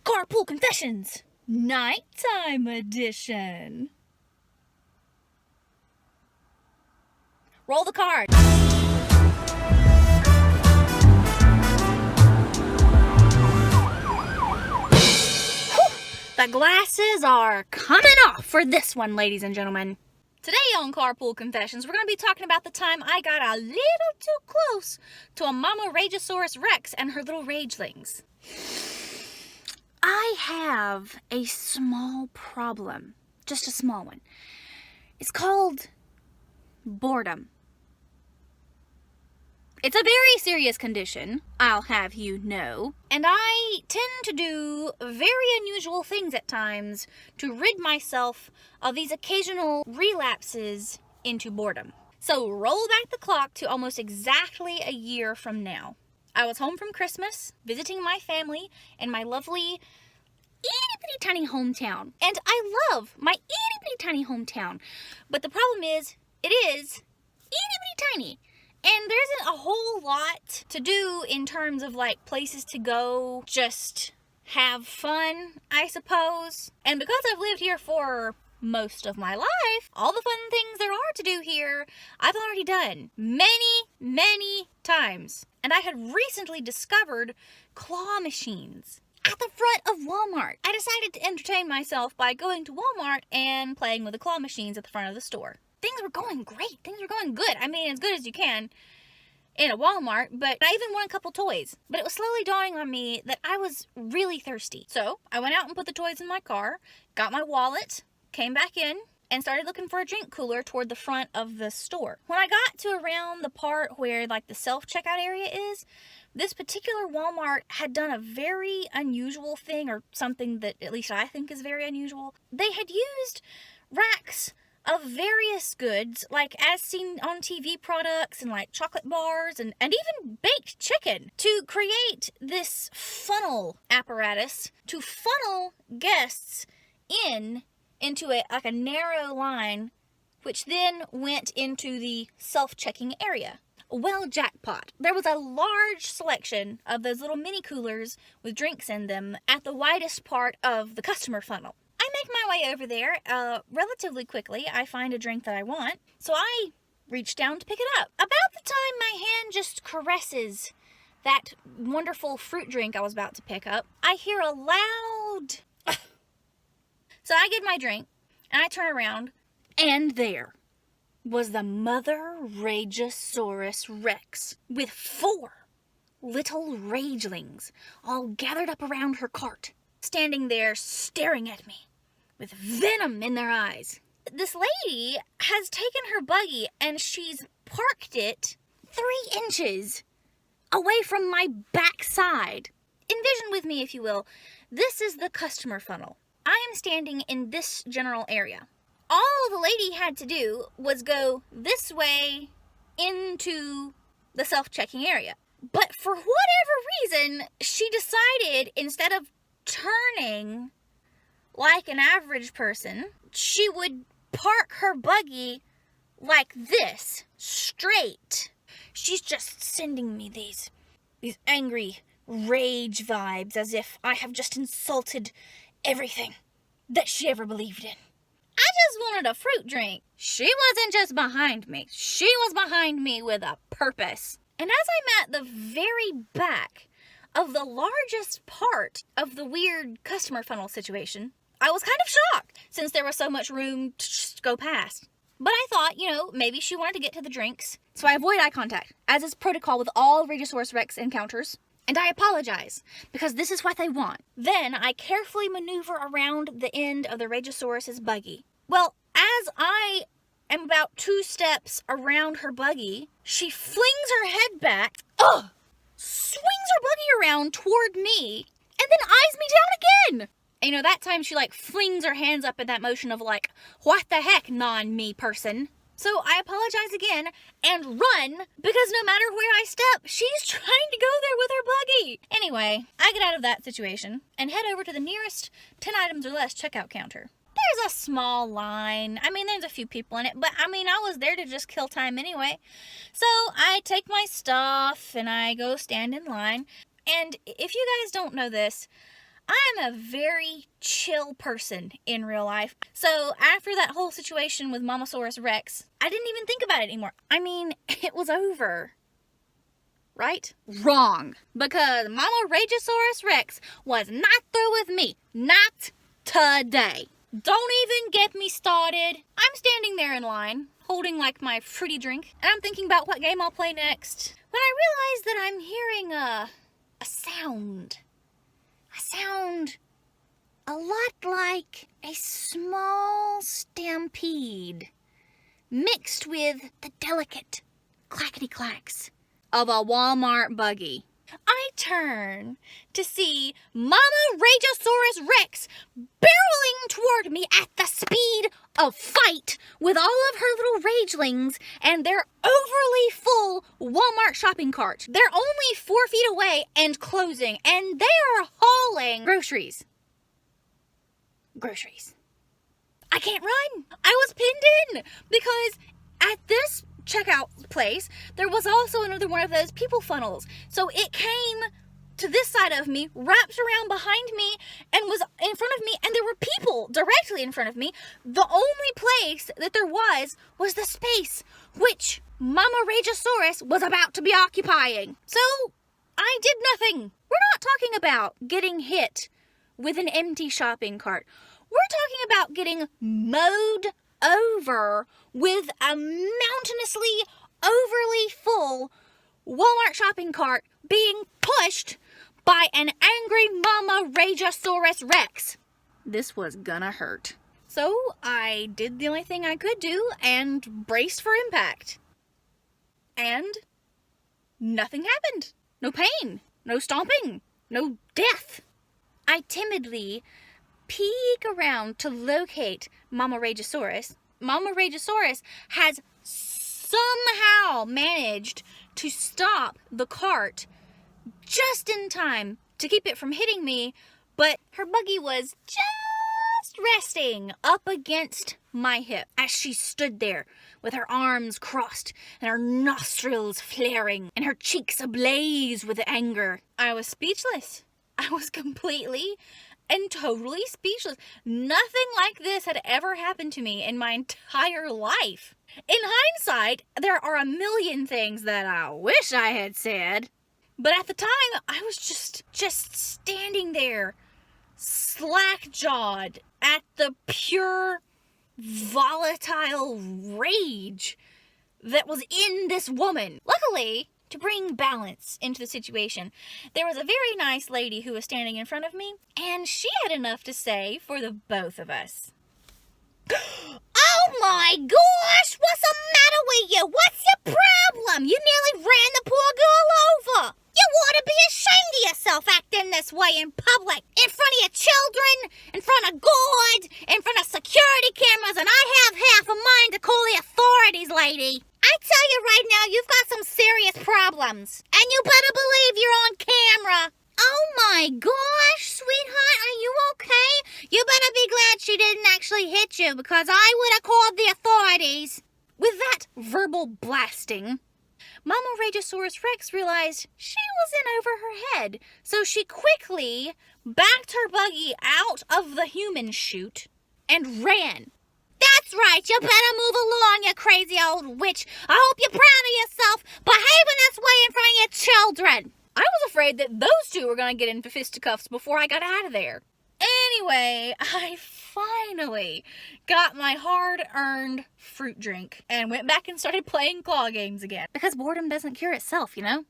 Carpool Confessions, Nighttime Edition. Roll the card. The glasses are coming off for this one, ladies and gentlemen. Today on Carpool Confessions, we're going to be talking about the time I got a little too close to a Mama Rageasaurus Rex and her little ragelings. I have a small problem, just a small one. It's called boredom. It's a very serious condition, I'll have you know, and I tend to do very unusual things at times to rid myself of these occasional relapses into boredom. So roll back the clock to almost exactly a year from now. I was home from Christmas, visiting my family in my lovely itty-bitty tiny hometown. And I love my itty-bitty tiny hometown. But the problem is, it is itty-bitty tiny. And there isn't a whole lot to do in terms of like places to go, just have fun, I suppose. And because I've lived here for most of my life, all the fun things there are to do here, I've already done many times. And I had recently discovered claw machines at the front of Walmart. I decided to entertain myself by going to Walmart and playing with the claw machines at the front of the store. Things were going great. Things were going good. I mean, as good as you can in a Walmart, but I even won a couple toys. But it was slowly dawning on me that I was really thirsty. So I went out and put the toys in my car, got my wallet, came back in, and started looking for a drink cooler toward the front of the store. When I got to around the part where like the self-checkout area is, this particular Walmart had done a very unusual thing, or something that at least I think is very unusual. They had used racks of various goods, like as seen on TV products and like chocolate bars and even baked chicken, to create this funnel apparatus to funnel guests into a narrow line, which then went into the self-checking area. Well, jackpot. There was a large selection of those little mini coolers with drinks in them at the widest part of the customer funnel. I make my way over there relatively quickly. I find a drink that I want, so I reach down to pick it up. About the time my hand just caresses that wonderful fruit drink I was about to pick up, I hear a loud... So I get my drink, and I turn around, and there was the Mother Rageasaurus Rex with 4 little ragelings all gathered up around her cart, standing there staring at me with venom in their eyes. This lady has taken her buggy and she's parked it 3 inches away from my backside. Envision with me, if you will, this is the customer funnel. I am standing in this general area. All the lady had to do was go this way into the self-checking area. But for whatever reason, she decided instead of turning like an average person, she would park her buggy like this, straight. She's just sending me these angry rage vibes as if I have just insulted everything that she ever believed in. I just wanted a fruit drink. She wasn't just behind me. She was behind me with a purpose. And as I'm at the very back of the largest part of the weird customer funnel situation, I was kind of shocked since there was so much room to just go past. But I thought, maybe she wanted to get to the drinks. So I avoid eye contact, as is protocol with all Rageasaurus Rex encounters. And I apologize, because this is what they want. Then I carefully maneuver around the end of the Rageasaurus's buggy. Well, as I am about 2 steps around her buggy, she flings her head back, swings her buggy around toward me, and then eyes me down again. And that time she flings her hands up in that motion of what the heck, non-me person. So I apologize again and run, because no matter where I step, she's trying to go there with her buggy. Anyway, I get out of that situation and head over to the nearest 10 items or less checkout counter. There's a small line. There's a few people in it, but I was there to just kill time anyway. So I take my stuff and I go stand in line. And if you guys don't know this, I'm a very chill person in real life. So after that whole situation with Momosaurus Rex, I didn't even think about it anymore. I mean, it was over. Right? Wrong. Because Mama Rageasaurus Rex was not through with me. Not today. Don't even get me started. I'm standing there in line, holding like my fruity drink, and I'm thinking about what game I'll play next, when I realize that I'm hearing a sound. A sound a lot like a small stampede mixed with the delicate clackety-clacks of a Walmart buggy. I turn to see Mama Rageasaurus Rex barreling toward me at the speed of fight with all of her little ragelings and their overly full Walmart shopping cart. They're only 4 feet away and closing, and they are hauling groceries. Groceries. I can't run. I was pinned in because at this checkout place, there was also another one of those people funnels. So it came to this side of me, wrapped around behind me, and was in front of me, and there were people directly in front of me. The only place that there was the space which Mama Rageasaurus was about to be occupying. So I did nothing. We're not talking about getting hit with an empty shopping cart. We're talking about getting mowed over with a mountainously overly full Walmart shopping cart being pushed by an angry Mama Rageasaurus Rex. This was gonna hurt. So I did the only thing I could do and braced for impact. And nothing happened. No pain, no stomping, no death. I timidly peek around to locate Mama Rageasaurus. Mama Rageasaurus has somehow managed to stop the cart just in time to keep it from hitting me, but her buggy was just resting up against my hip as she stood there with her arms crossed and her nostrils flaring and her cheeks ablaze with anger. I was speechless. I was completely and totally speechless. Nothing like this had ever happened to me in my entire life. In hindsight, there are a million things that I wish I had said, but at the time, I was just standing there, slack-jawed at the pure, volatile rage that was in this woman. Luckily, to bring balance into the situation, there was a very nice lady who was standing in front of me, and she had enough to say for the both of us. Oh my gosh, what's the matter with you? What's your problem? You nearly ran the poor girl over. You ought to be ashamed of yourself acting this way in public, in front of your children, in front of God, in front of security cameras, and I have half a mind to call the authorities, lady. I tell you right now, you've got some serious problems, and you better believe you're on camera. Oh my gosh, sweetheart, are you okay? You better be glad she didn't actually hit you, because I would have called the authorities. With that verbal blasting, Mama Rageasaurus Rex realized she was in over her head, so she quickly backed her buggy out of the human chute and ran. That's right, you better move along, you crazy old witch. I hope you're proud of yourself, behaving this way in front of your children. I was afraid that those two were going to get into fisticuffs before I got out of there. Anyway, I finally got my hard-earned fruit drink and went back and started playing claw games again. Because boredom doesn't cure itself, you know?